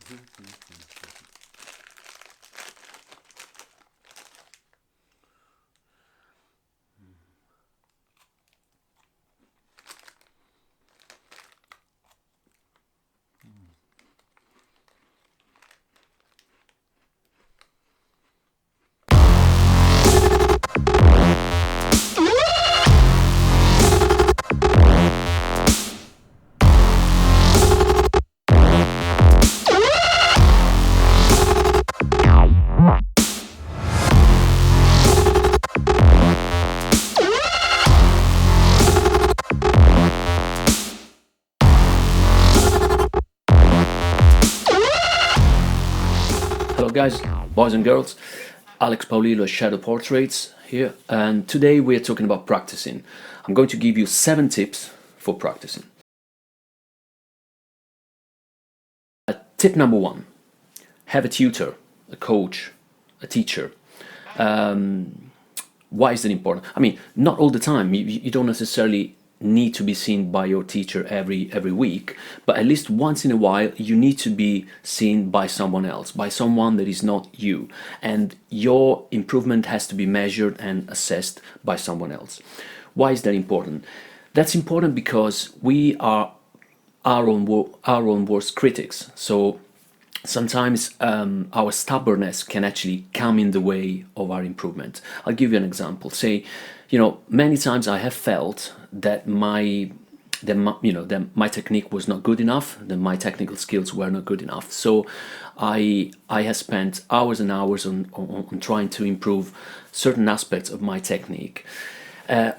Hello guys, boys and girls, Alex Paulilo Shadow Portraits here, and today we're talking about practicing. I'm going to give you 7 tips for practicing. Tip number 1, have a tutor, a coach, a teacher. Why is that important? I mean, not all the time. You don't necessarily need to be seen by your teacher every week, but at least once in a while you need to be seen by someone else, by someone that is not you, and your improvement has to be measured and assessed by someone else. Why is that important? That's important because we are our own worst critics. So sometimes our stubbornness can actually come in the way of our improvement. I'll give you an example. Say, many times I have felt that my technique was not good enough, that my technical skills were not good enough. So I have spent hours and hours on trying to improve certain aspects of my technique,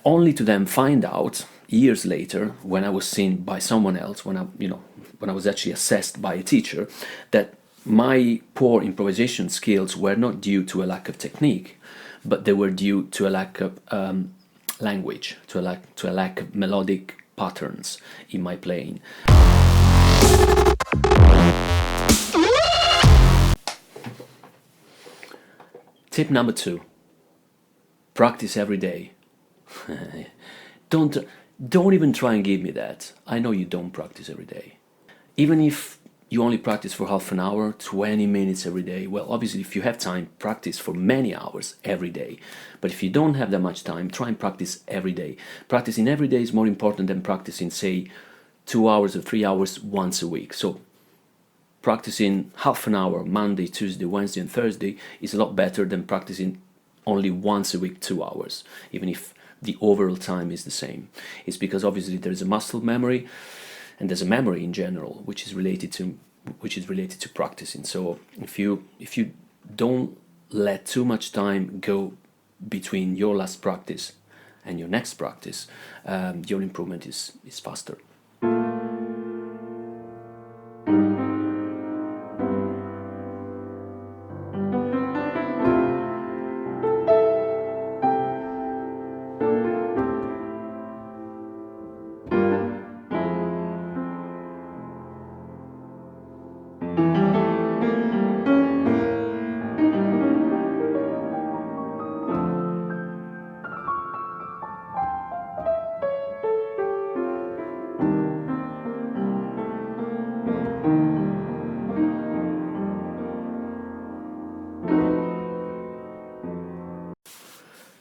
only to then find out years later, when I was seen by someone else, when I was actually assessed by a teacher, that my poor improvisation skills were not due to a lack of technique, but they were due to a lack of language, to a lack of melodic patterns in my playing. Tip number 2, practice every day. Don't even try and give me that. I know you don't practice every day. Even if you only practice for half an hour, 20 minutes every day, well, obviously if you have time, practice for many hours every day. But if you don't have that much time, try and practice every day. Practicing every day is more important than practicing, say, 2 hours or 3 hours once a week. So practicing half an hour Monday, Tuesday, Wednesday and Thursday is a lot better than practicing only once a week 2 hours, even if the overall time is the same. It's because obviously there is a muscle memory, and there's a memory in general which is related to practicing. So if you don't let too much time go between your last practice and your next practice, your improvement is faster.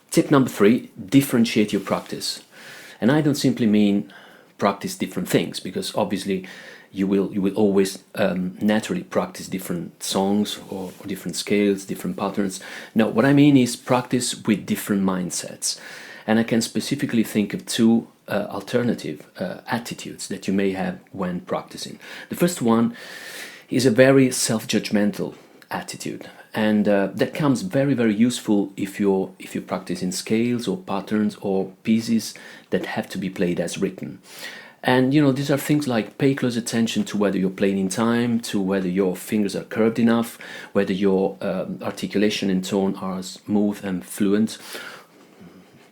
Tip number 3, differentiate your practice. And I don't simply mean practice different things, because obviously you will always naturally practice different songs or different scales, different patterns. No, what I mean is practice with different mindsets. And I can specifically think of 2 alternative attitudes that you may have when practicing. The first one is a very self-judgmental attitude, and that comes very, very useful if you practice in scales or patterns or pieces that have to be played as written. And these are things like pay close attention to whether you're playing in time, to whether your fingers are curved enough, whether your articulation and tone are smooth and fluent,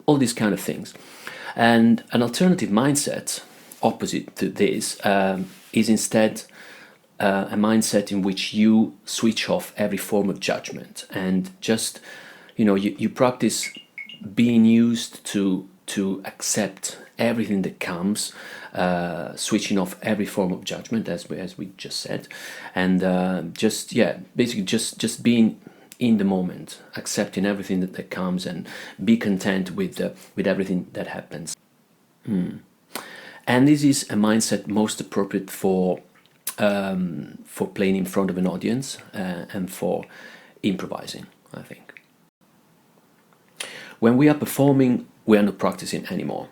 all these kind of things. And an alternative mindset opposite to this is instead a mindset in which you switch off every form of judgment and just you practice being used to accept everything that comes, switching off every form of judgment, as we just said, and basically just being in the moment, accepting everything that comes, and be content with everything that happens. And this is a mindset most appropriate for playing in front of an audience and for improvising, I think. When we are performing, we are not practicing anymore.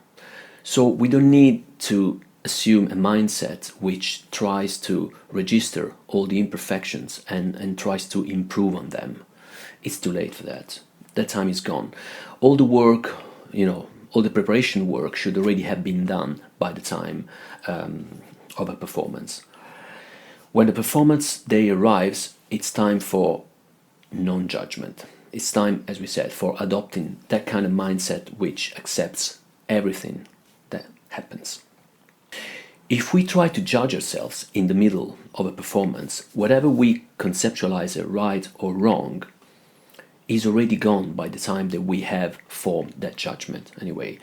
So we don't need to assume a mindset which tries to register all the imperfections and tries to improve on them. It's too late for that. That time is gone. All the work, all the preparation work should already have been done by the time of a performance. When the performance day arrives, it's time for non-judgment. It's time, as we said, for adopting that kind of mindset which accepts everything that happens. If we try to judge ourselves in the middle of a performance, whatever we conceptualize as right or wrong is already gone by the time that we have formed that judgment anyway.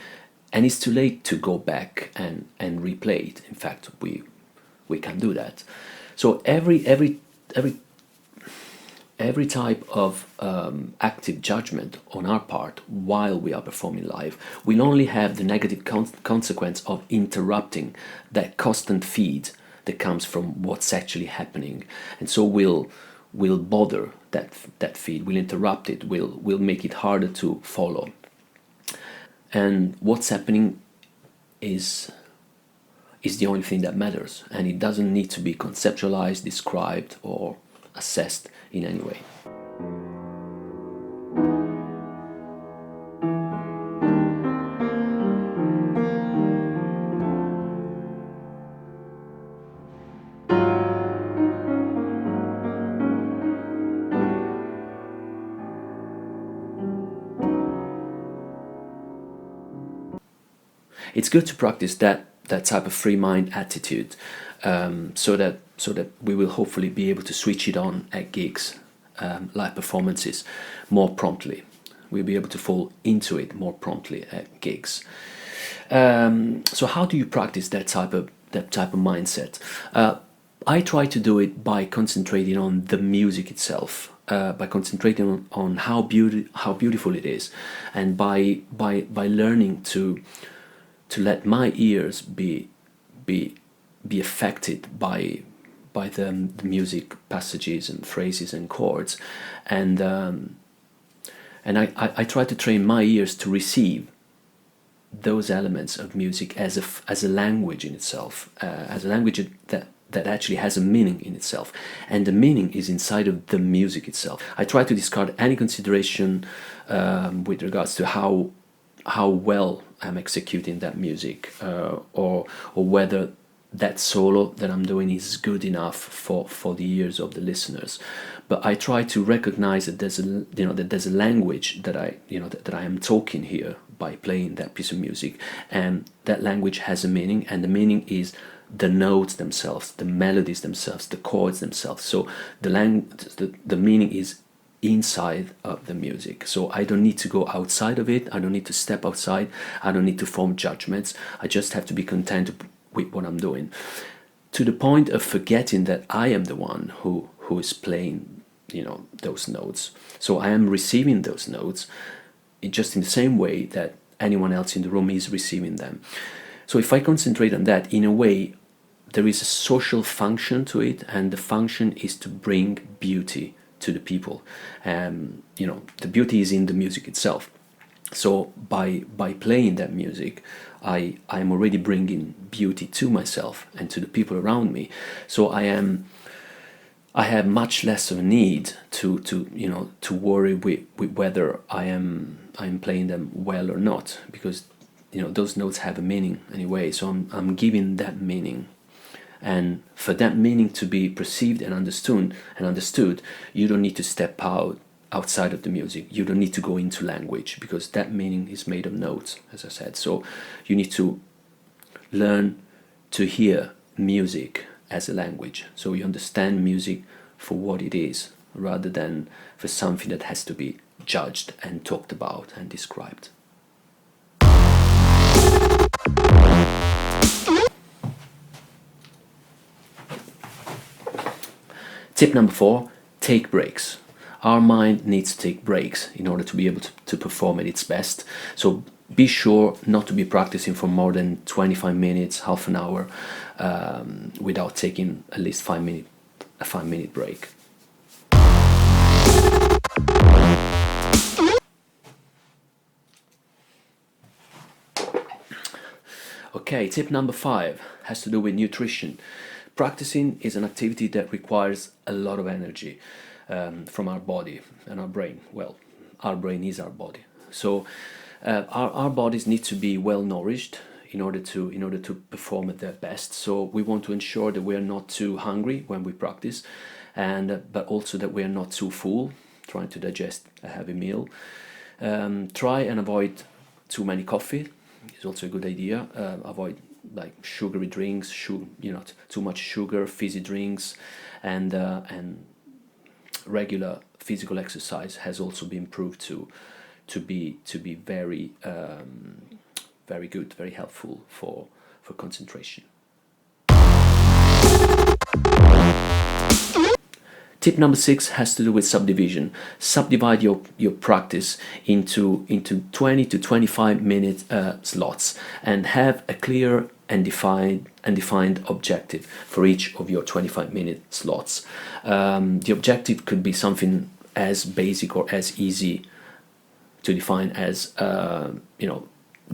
And it's too late to go back and replay it. In fact, we can do that. So every type of active judgment on our part while we are performing live will only have the negative consequence of interrupting that constant feed that comes from what's actually happening, and so we'll bother that feed, we'll interrupt it, we'll make it harder to follow. And what's happening is the only thing that matters, and it doesn't need to be conceptualized, described, or assessed in any way. It's good to practice that type of free mind attitude, so that we will hopefully be able to switch it on at gigs, live performances, more promptly. We'll be able to fall into it more promptly at gigs. So how do you practice that type of mindset? I try to do it by concentrating on the music itself, by concentrating on how beautiful it is, and by learning to let my ears be affected by the music passages and phrases and chords, and I try to train my ears to receive those elements of music as a language in itself, as a language that actually has a meaning in itself, and the meaning is inside of the music itself. I try to discard any consideration with regards to how well I'm executing that music, or whether that solo that I'm doing is good enough for the ears of the listeners. But I try to recognize that there's a language that I am talking here by playing that piece of music, and that language has a meaning, and the meaning is the notes themselves, the melodies themselves, the chords themselves. So the meaning is inside of the music. So I don't need to go outside of it. I don't need to step outside. I don't need to form judgments. I just have to be content with what I'm doing, to the point of forgetting that I am the one who is playing those notes. So I am receiving those notes just in the same way that anyone else in the room is receiving them. So if I concentrate on that, in a way there is a social function to it, and the function is to bring beauty to the people. The beauty is in the music itself. So by playing that music, I am already bringing beauty to myself and to the people around me. So I have much less of a need to worry with whether I am playing them well or not, because those notes have a meaning anyway. So I'm giving that meaning. And for that meaning to be perceived and understood, you don't need to step outside of the music. You don't need to go into language, because that meaning is made of notes, as I said. So you need to learn to hear music as a language. So you understand music for what it is, rather than for something that has to be judged and talked about and described. Tip number 4, take breaks. Our mind needs to take breaks in order to be able to perform at its best. So be sure not to be practicing for more than 25 minutes, half an hour, without taking at least a 5 minute break. Okay, tip number 5 has to do with nutrition. Practicing is an activity that requires a lot of energy from our body and our brain. Well, our brain is our body. So our bodies need to be well nourished in order to perform at their best. So we want to ensure that we are not too hungry when we practice, and but also that we are not too full, trying to digest a heavy meal. Try and avoid too many coffee. Is also a good idea. Avoid like sugary drinks, too much sugar, fizzy drinks, and regular physical exercise has also been proved to be very very good, very helpful for concentration. Tip number 6 has to do with subdivision. Subdivide your practice into 20 to 25 minute slots, and have a clear and defined objective for each of your 25-minute slots. The objective could be something as basic or as easy to define as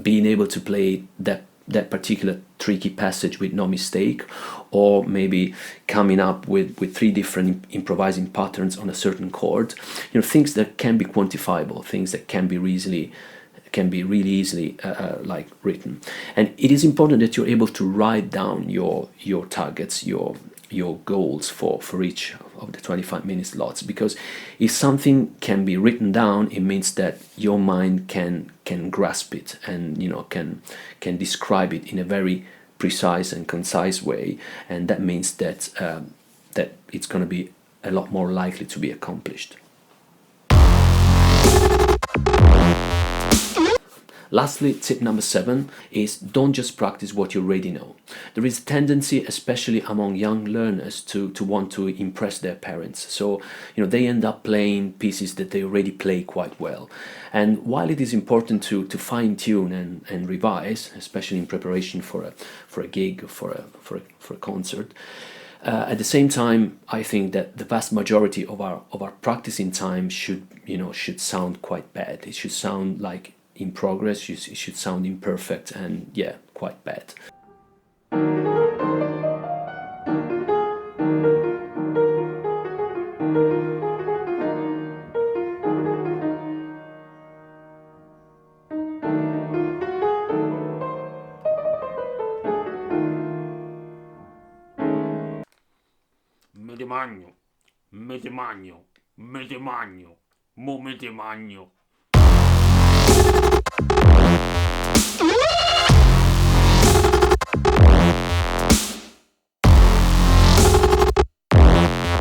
being able to play that particular tricky passage with no mistake, or maybe coming up with 3 different improvising patterns on a certain chord. Things that can be quantifiable, things that can be really easily like written. And it is important that you're able to write down your targets, your goals for each of the 25-minute slots, because if something can be written down, it means that your mind can grasp it, and can describe it in a very precise and concise way, and that means that that it's going to be a lot more likely to be accomplished. Lastly, tip number 7 is don't just practice what you already know. There is a tendency, especially among young learners, to want to impress their parents. So, they end up playing pieces that they already play quite well. And while it is important to fine-tune and revise, especially in preparation for a gig or for a concert, at the same time, I think that the vast majority of our practicing time should sound quite bad. It should sound like in progress. It should sound imperfect and quite bad. Me ti magno, me ti magno, me ti magno, mo me ti magno.